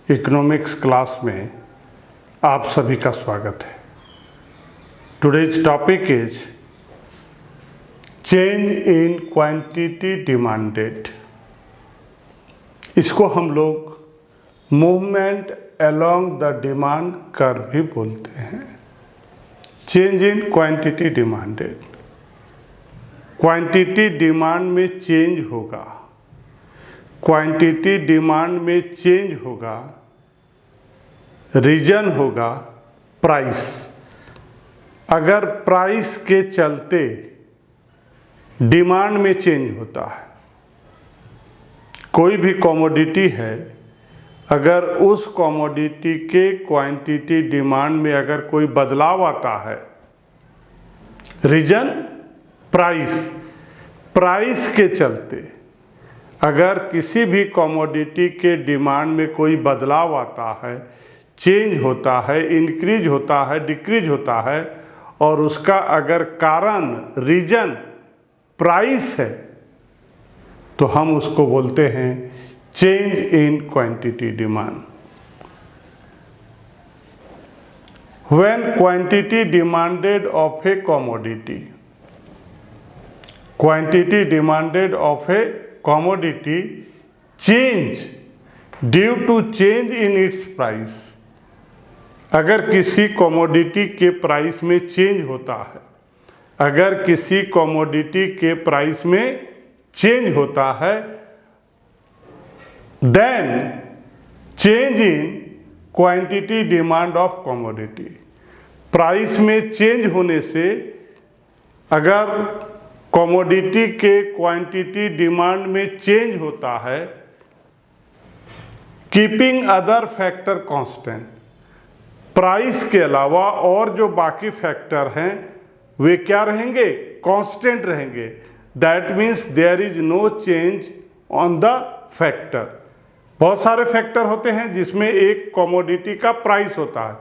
Economics class में आप सभी का स्वागत है। Today's topic is change in quantity demanded. इसको हम लोग movement along the demand curve भी बोलते हैं। Change in quantity demanded, quantity demand में चेंज होगा, क्वांटिटी डिमांड में चेंज होगा, रीजन होगा प्राइस। अगर प्राइस के चलते डिमांड में चेंज होता है, कोई भी कमोडिटी है, अगर उस कमोडिटी के क्वांटिटी डिमांड में अगर कोई बदलाव आता है, रीजन प्राइस, प्राइस के चलते अगर किसी भी कमोडिटी के डिमांड में कोई बदलाव आता है, चेंज होता है, इंक्रीज होता है, डिक्रीज होता है और उसका अगर कारण रीजन प्राइस है तो हम उसको बोलते हैं change in quantity demand. When quantity demanded of A commodity, quantity demanded of A commodity change due to change in its price। अगर किसी कमोडिटी के प्राइस में चेंज होता है, अगर किसी कमोडिटी के प्राइस में चेंज होता है, then change in quantity demand of commodity. Price में चेंज होने से अगर कमोडिटी के क्वांटिटी डिमांड में चेंज होता है, keeping other factor constant, price के अलावा और जो बाकी फैक्टर हैं वे क्या रहेंगे? कांस्टेंट रहेंगे। That means there is no change on the factor. बहुत सारे फैक्टर होते हैं जिसमें एक कमोडिटी का प्राइस होता है,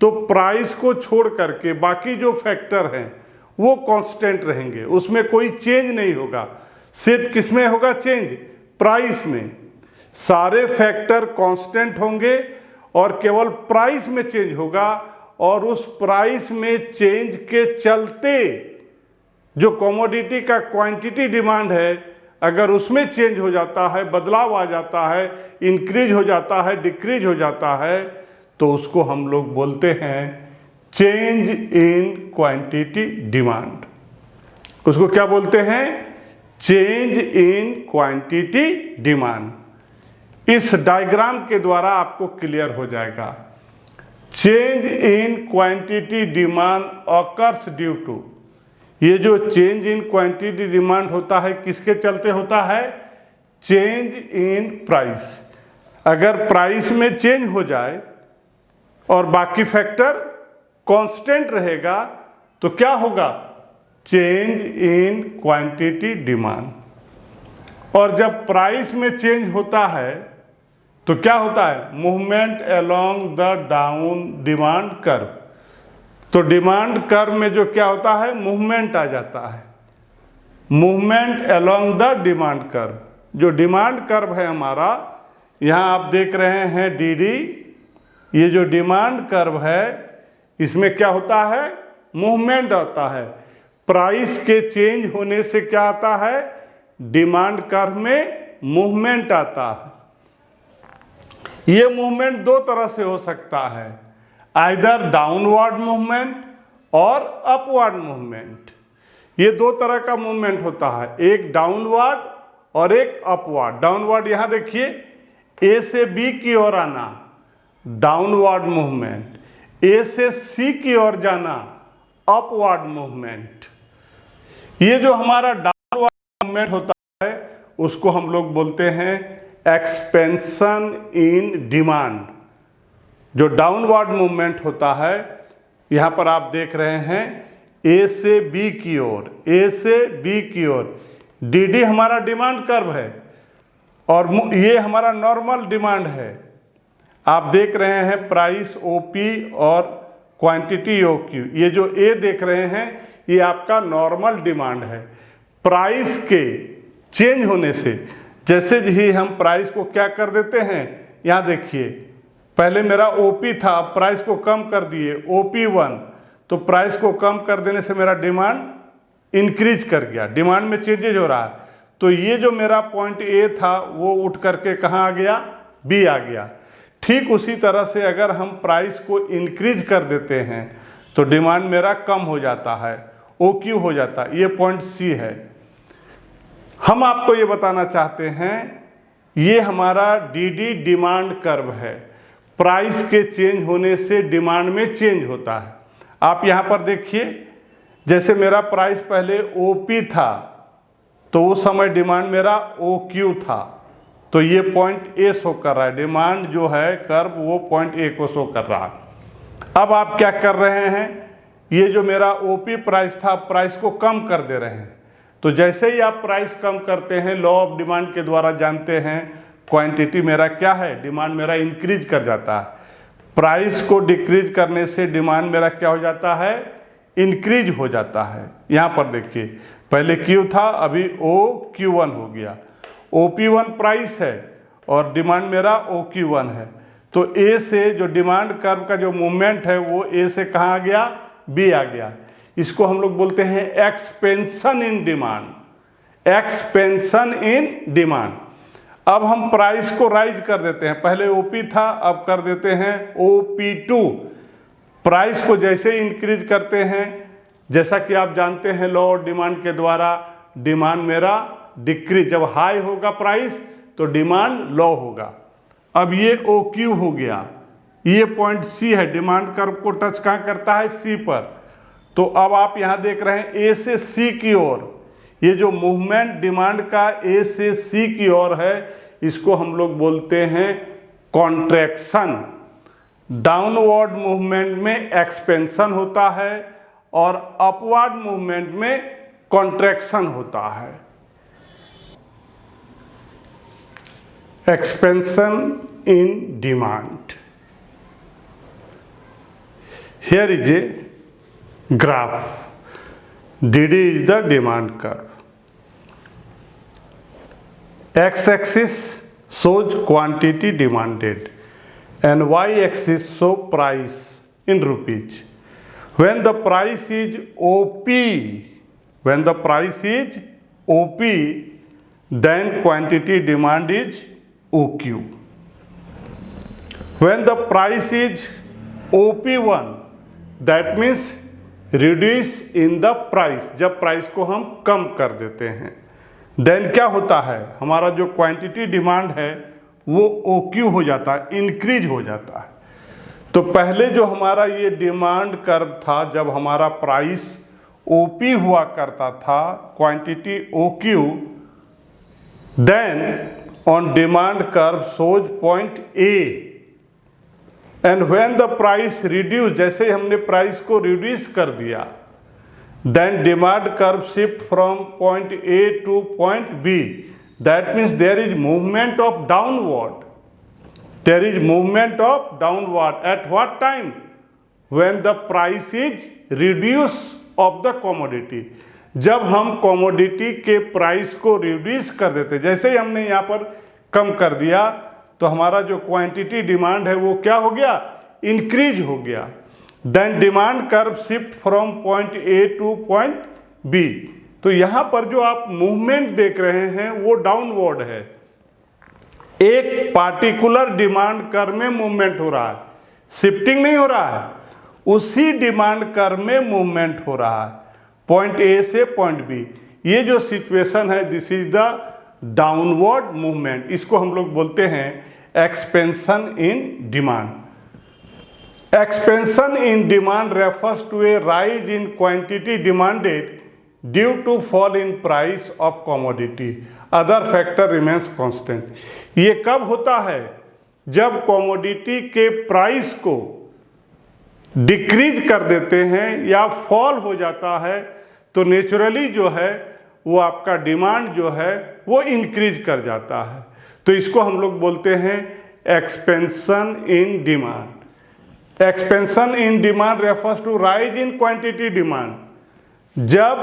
तो प्राइस को छोड़ करके बाकी जो फैक्टर हैं वो कांस्टेंट रहेंगे, उसमें कोई चेंज नहीं होगा। सिर्फ किसमें होगा चेंज? प्राइस में। सारे फैक्टर कांस्टेंट होंगे और केवल प्राइस में चेंज होगा, और उस प्राइस में चेंज के चलते जो कमोडिटी का क्वांटिटी डिमांड है, अगर उसमें चेंज हो जाता है, बदलाव आ जाता है, इंक्रीज हो जाता है, डिक्रीज हो जाता है, तो उसको हम लोग बोलते हैं चेंज इन क्वांटिटी डिमांड। उसको क्या बोलते हैं? Change in quantity demand. इस डायग्राम के द्वारा आपको क्लियर हो जाएगा। Change in quantity demand occurs due to, ये जो चेंज इन क्वांटिटी डिमांड होता है किसके चलते होता है? Change in price. अगर प्राइस में चेंज हो जाए और बाकी फैक्टर कांस्टेंट रहेगा तो क्या होगा? Change in quantity demand. और जब प्राइस में चेंज होता है तो क्या होता है? Movement along the down demand curve. तो डिमांड कर्व में जो क्या होता है? मूवमेंट आ जाता है। Movement along the demand curve. जो डिमांड कर्व है हमारा, यहाँ आप देख रहे हैं डी, ये जो डिमांड कर्व है इसमें क्या होता है? मूवमेंट आता है। प्राइस के चेंज होने से क्या आता है? डिमांड कर्व में मूवमेंट आता है। ये मूवमेंट दो तरह से हो सकता है, आइदर डाउनवर्ड मूवमेंट और अपवर्ड मूवमेंट। ये दो तरह का मूवमेंट होता है, एक डाउनवर्ड और एक अपवर्ड। डाउनवर्ड यहाँ देखिए, ए से बी की ओर आना डाउनवर्ड मूवमेंट, ए से सी की ओर जाना अपवर्ड मूवमेंट। ये जो हमारा डाउनवर्ड मूवमेंट होता है उसको हम लोग बोलते हैं एक्सपेंशन इन डिमांड। जो डाउनवर्ड मूवमेंट होता है, यहाँ पर आप देख रहे हैं ए से बी की ओर, ए से बी की ओर, डी हमारा डिमांड कर्व है और ये हमारा नॉर्मल डिमांड है। आप देख रहे हैं प्राइस ओपी और क्वांटिटी ओक्यू। ये जो ए देख रहे हैं ये आपका नॉर्मल डिमांड है। प्राइस के चेंज होने से जैसे ही हम प्राइस को क्या कर देते हैं, यहाँ देखिए पहले मेरा ओपी था, प्राइस को कम कर दिए OP1, तो प्राइस को कम कर देने से मेरा डिमांड इंक्रीज कर गया, डिमांड में चेंजेज हो रहा है। तो ये जो मेरा पॉइंट ए था वो उठ करके कहाँ आ गया, बी आ गया। ठीक उसी तरह से अगर हम प्राइस को इंक्रीज कर देते हैं तो डिमांड मेरा कम हो जाता है, OQ हो जाता है। ये पॉइंट सी है। हम आपको ये बताना चाहते हैं, ये हमारा DD डिमांड कर्व है। प्राइस के चेंज होने से डिमांड में चेंज होता है। आप यहाँ पर देखिए, जैसे मेरा प्राइस पहले OP था तो उस समय डिमांड मेरा OQ था, तो ये पॉइंट ए शो कर रहा है, डिमांड जो है कर्व वो पॉइंट ए को शो कर रहा है। अब आप क्या कर रहे हैं, ये जो मेरा OP प्राइस था, प्राइस को कम कर दे रहे हैं। तो जैसे ही आप प्राइस कम करते हैं, लॉ ऑफ डिमांड के द्वारा जानते हैं, क्वांटिटी मेरा क्या है, डिमांड मेरा इंक्रीज कर जाता है। प्राइस को डिक्रीज करने से डिमांड मेरा क्या हो जाता है, इंक्रीज हो जाता है। यहाँ पर देखिए, पहले Q था, अभी OQ1 हो गया। OP1 प्राइस है और डिमांड मेरा OQ1 है। तो ए से जो डिमांड कर्व का जो मूवमेंट है वो ए से कहाँ आ गया, बी आ गया। इसको हम लोग बोलते हैं expansion in demand, expansion in demand. अब हम प्राइस को राइज कर देते हैं, पहले OP था, अब कर देते हैं OP2। प्राइस को जैसे इंक्रीज करते हैं, जैसा कि आप जानते हैं लॉ ऑफ डिमांड के द्वारा, डिमांड मेरा डिक्रीज, जब हाई होगा प्राइस तो डिमांड लो होगा। अब ये OQ हो गया, ये पॉइंट सी है, डिमांड कर्व को टच कहाँ करता है, सी पर। तो अब आप यहाँ देख रहे हैं ए से सी की ओर, ये जो मूवमेंट डिमांड का ए से सी की ओर है, इसको हम लोग बोलते हैं कॉन्ट्रैक्शन। डाउनवर्ड मूवमेंट में एक्सपेंशन होता है और अपवर्ड मूवमेंट में कॉन्ट्रैक्शन होता है। Expansion in demand. Here is a graph. DD is the demand curve. X-axis shows quantity demanded and Y-axis show price in rupees. When the price is OP, then quantity demand is OQ. When the price is OP1, that means reduce in the price, जब price को हम कम कर देते हैं, then क्या होता है, हमारा जो क्वांटिटी डिमांड है वो OQ हो जाता है, इंक्रीज हो जाता है। तो पहले जो हमारा ये डिमांड कर्व था, जब हमारा प्राइस OP हुआ करता था, quantity OQ, then on demand curve shows point A, and when the price reduce, जैसे हमने प्राइस को रिड्यूस कर दिया, then demand curve shift from point A to point B, that means there is movement of downward, there is movement of downward at what time, when the price is reduce of the commodity. जब हम commodity के price को reduce कर देते, जैसे ही हमने यहाँ पर कम कर दिया, तो हमारा जो क्वांटिटी डिमांड है वो क्या हो गया, इंक्रीज हो गया। Then demand curve shift from point A to point B। तो यहाँ पर जो आप मूवमेंट देख रहे हैं वो डाउनवर्ड है, एक पार्टिकुलर डिमांड कर्व में मूवमेंट हो रहा है, शिफ्टिंग नहीं हो रहा है, उसी डिमांड कर्व में मूवमेंट हो रहा है, पॉइंट A से पॉइंट B। ये जो सिचुएशन है, this is the downward movement, इसको हम लोग बोलते हैं expansion in demand. Expansion in demand refers to a rise in quantity demanded due to fall in price of commodity, other factor remains constant. ये कब होता है, जब कमोडिटी के प्राइस को डिक्रीज कर देते हैं या फॉल हो जाता है, तो नेचुरली जो है वो आपका डिमांड जो है वो इंक्रीज कर जाता है। तो इसको हम लोग बोलते हैं expansion in demand. Expansion in demand refers to rise in quantity demand. जब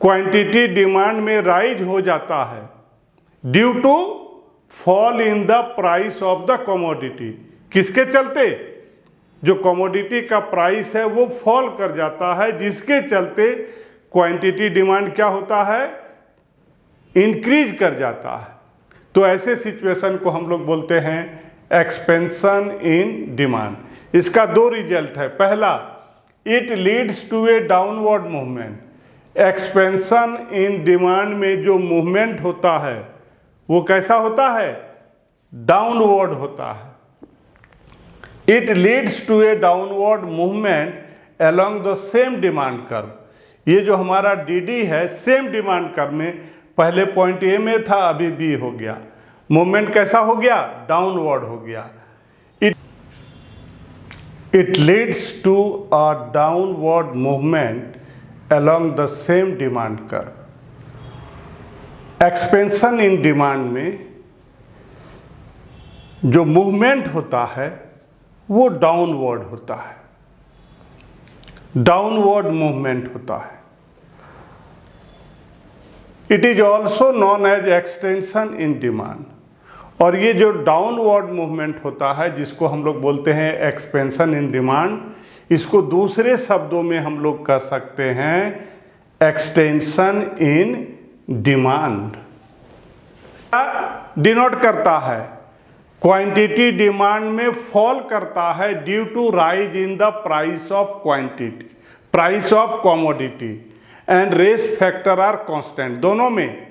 क्वांटिटी डिमांड में राइज हो जाता है due to fall in the price of the commodity, किसके चलते? जो कमोडिटी का प्राइस है वो फॉल कर जाता है, जिसके चलते क्वांटिटी डिमांड क्या होता है? इंक्रीज कर जाता है। तो ऐसे सिचुएशन को हम लोग बोलते हैं एक्सपेंशन इन डिमांड। इसका दो रिजल्ट है। पहला, it leads to a downward movement. Expansion in demand में जो मूवमेंट होता है वो कैसा होता है? डाउनवर्ड होता है। It leads to a downward movement along the same demand curve. ये जो हमारा डी है सेम डिमांड कर्व में, पहले पॉइंट ए में था, अभी बी हो गया। मूवमेंट कैसा हो गया? डाउनवर्ड हो गया। It leads to a downward movement along the same demand curve. Expansion in demand में जो मूवमेंट होता है वो डाउनवर्ड होता है, डाउनवर्ड मूवमेंट होता है। It is also known as extension in demand. और ये जो डाउनवर्ड मूवमेंट होता है जिसको हम लोग बोलते हैं एक्सपेंशन इन डिमांड, इसको दूसरे शब्दों में हम लोग कह सकते हैं एक्सटेंशन इन डिमांड। डिनोट करता है क्वांटिटी डिमांड में फॉल करता है due to rise in the price of quantity, price of commodity and rest factor are constant. दोनों में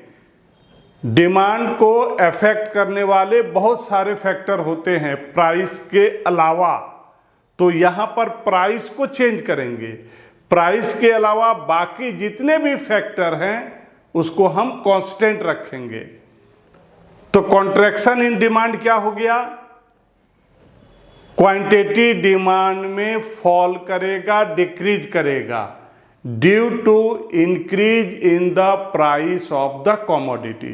डिमांड को अफेक्ट करने वाले बहुत सारे फैक्टर होते हैं प्राइस के अलावा। तो यहाँ पर प्राइस को चेंज करेंगे, प्राइस के अलावा बाकी जितने भी फैक्टर हैं उसको हम कांस्टेंट रखेंगे। तो कॉन्ट्रैक्शन इन डिमांड क्या हो गया? क्वांटिटी डिमांड में फॉल करेगा, डिक्रीज करेगा due to increase in the price of the commodity.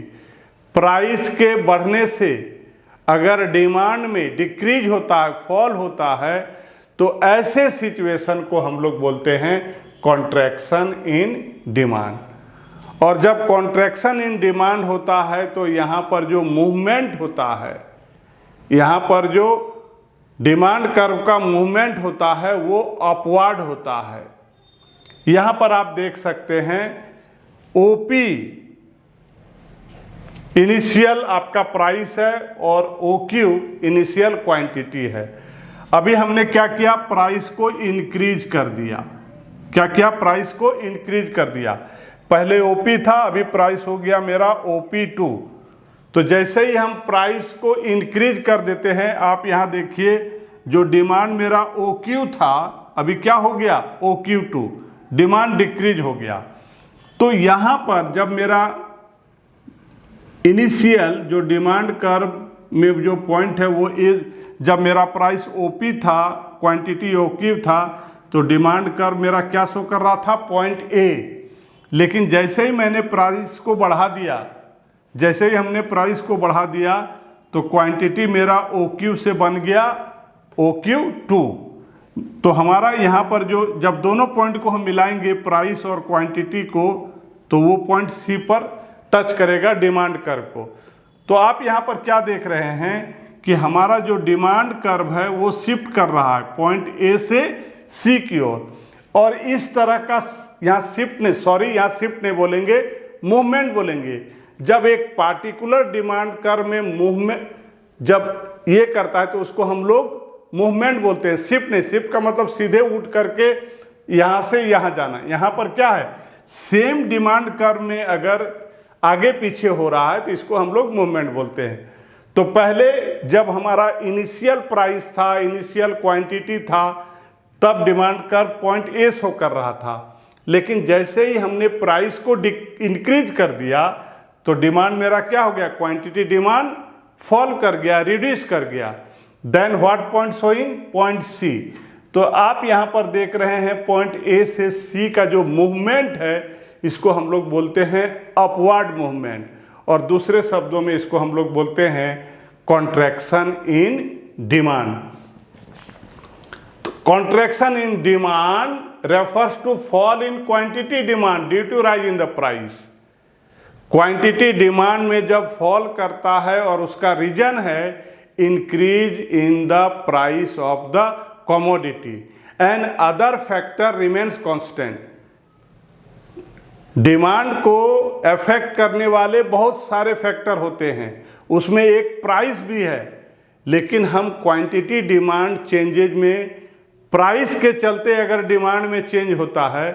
Price के बढ़ने से अगर डिमांड में डिक्रीज होता है, फॉल होता है, तो ऐसे सिचुएशन को हम लोग बोलते हैं कॉन्ट्रैक्शन इन डिमांड। और जब कॉन्ट्रैक्शन इन डिमांड होता है तो यहाँ पर जो मूवमेंट होता है, यहाँ पर जो डिमांड कर्व का मूवमेंट होता है वो अपवर्ड होता है। यहाँ पर आप देख सकते हैं ओपी इनिशियल आपका प्राइस है और ओक्यू इनिशियल क्वांटिटी है। अभी हमने क्या किया? प्राइस को इंक्रीज कर दिया। क्या किया? प्राइस को इंक्रीज कर दिया। पहले ओपी था, अभी प्राइस हो गया मेरा OP2। तो जैसे ही हम प्राइस को इंक्रीज कर देते हैं, आप यहाँ देखिए जो डिमांड मेरा OQ था अभी क्या हो गया? OQ2, डिमांड डिक्रीज हो गया। तो यहाँ पर जब मेरा इनिशियल जो डिमांड कर्व में जो पॉइंट है वो जब मेरा प्राइस OP था, क्वांटिटी OQ था, तो डिमांड कर्व मेरा क्या शो कर रहा था? Point A। लेकिन जैसे ही मैंने प्राइस को बढ़ा दिया, जैसे ही हमने प्राइस को बढ़ा दिया तो क्वांटिटी मेरा OQ से बन गया OQ2। तो हमारा यहाँ पर जो जब दोनों पॉइंट को हम मिलाएंगे प्राइस और क्वांटिटी को, तो वो पॉइंट C पर टच करेगा डिमांड कर्व को। तो आप यहाँ पर क्या देख रहे हैं कि हमारा जो डिमांड कर्व है वो शिफ्ट कर रहा है पॉइंट A से C की ओर। और इस तरह का यहाँ शिफ्ट नहीं बोलेंगे, मूवमेंट बोलेंगे। जब एक पार्टिकुलर डिमांड कर्व में मूवमेंट जब ये करता है तो उसको हम लोग मूवमेंट बोलते हैं, शिफ्ट नहीं। शिफ्ट का मतलब सीधे उठ करके यहाँ से यहाँ जाना। यहाँ पर क्या है? सेम डिमांड कर्व में अगर आगे पीछे हो रहा है तो इसको हम लोग मूवमेंट बोलते हैं। तो पहले जब हमारा इनिशियल प्राइस था, इनिशियल क्वांटिटी था, तब demand curve point A show कर रहा था। लेकिन जैसे ही हमने प्राइस को इंक्रीज कर दिया तो डिमांड मेरा क्या हो गया? क्वांटिटी डिमांड फॉल कर गया, रिड्यूस कर गया। Then what point showing? Point C। तो आप यहाँ पर देख रहे हैं पॉइंट A से C का जो मूवमेंट है इसको हम लोग बोलते हैं अपवर्ड मूवमेंट, और दूसरे शब्दों में इसको हम लोग बोलते हैं contraction in demand. Contraction in demand refers to fall in quantity demand due to rise in the price। Quantity demand में जब फॉल करता है और उसका रीजन है increase in the price of the commodity and other factor remains constant. Demand को affect करने वाले बहुत सारे फैक्टर होते हैं, उसमें एक प्राइस भी है, लेकिन हम क्वांटिटी डिमांड चेंजेज में प्राइस के चलते अगर डिमांड में चेंज होता है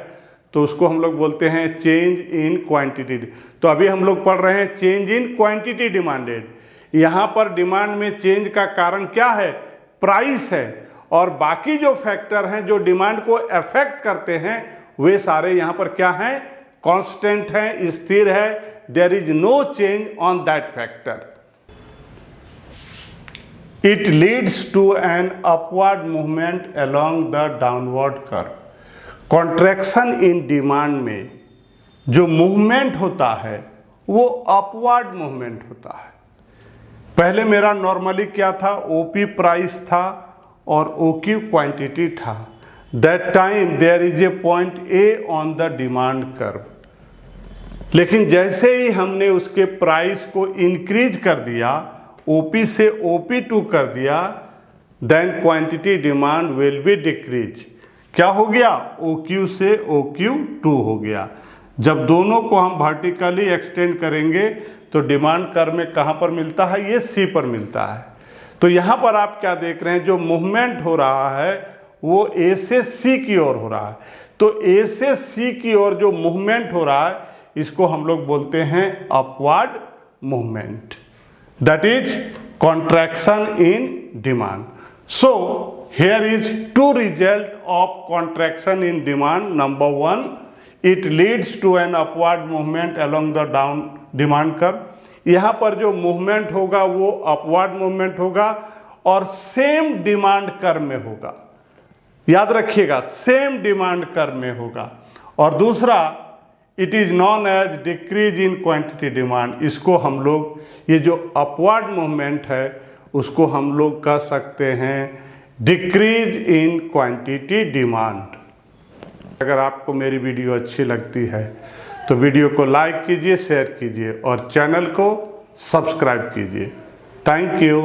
तो उसको हम लोग बोलते हैं चेंज इन क्वांटिटी। तो अभी हम लोग पढ़ रहे हैं चेंज इन क्वांटिटी डिमांडेड। यहाँ पर डिमांड में चेंज का कारण क्या है? प्राइस है, और बाकी जो फैक्टर हैं जो डिमांड को अफेक्ट करते हैं वे सारे यहाँ पर क्या हैं? कांस्टेंट हैं, स्थिर है। There is no change on that factor. It leads to an upward movement along the downward curve. Contraction in demand में जो मूवमेंट होता है वो अपवर्ड मूवमेंट होता है। पहले मेरा नॉर्मली क्या था? ओपी प्राइस था और ओक्यू क्वांटिटी था। That time there is a point A on the demand curve. लेकिन जैसे ही हमने उसके प्राइस को इंक्रीज कर दिया, ओपी से OP2 कर दिया, then quantity demand will be decrease. क्या हो गया? OQ से OQ2 हो गया। जब दोनों को हम वर्टिकली एक्सटेंड करेंगे तो डिमांड कर्व में कहाँ पर मिलता है? ये C पर मिलता है। तो यहाँ पर आप क्या देख रहे हैं? जो मूवमेंट हो रहा है वो A से C की ओर हो रहा है। तो A से C की ओर जो मूवमेंट हो रहा है इसको हम लोग बोलते हैं upward movement, that is contraction in demand. So here is two result of contraction in demand. Number one, it leads to an upward movement along the down demand curve. यहाँ पर जो मूवमेंट होगा वो अपवर्ड मूवमेंट होगा और same demand curve में होगा। याद रखिएगा, सेम डिमांड कर्व में होगा। और दूसरा, it is known as decrease in quantity demand. इसको हम लोग, ये जो अपवर्ड मूवमेंट है उसको हम लोग कह सकते हैं डिक्रीज इन क्वांटिटी डिमांड। अगर आपको मेरी वीडियो अच्छी लगती है तो वीडियो को लाइक कीजिए, शेयर कीजिए और चैनल को सब्सक्राइब कीजिए। Thank you.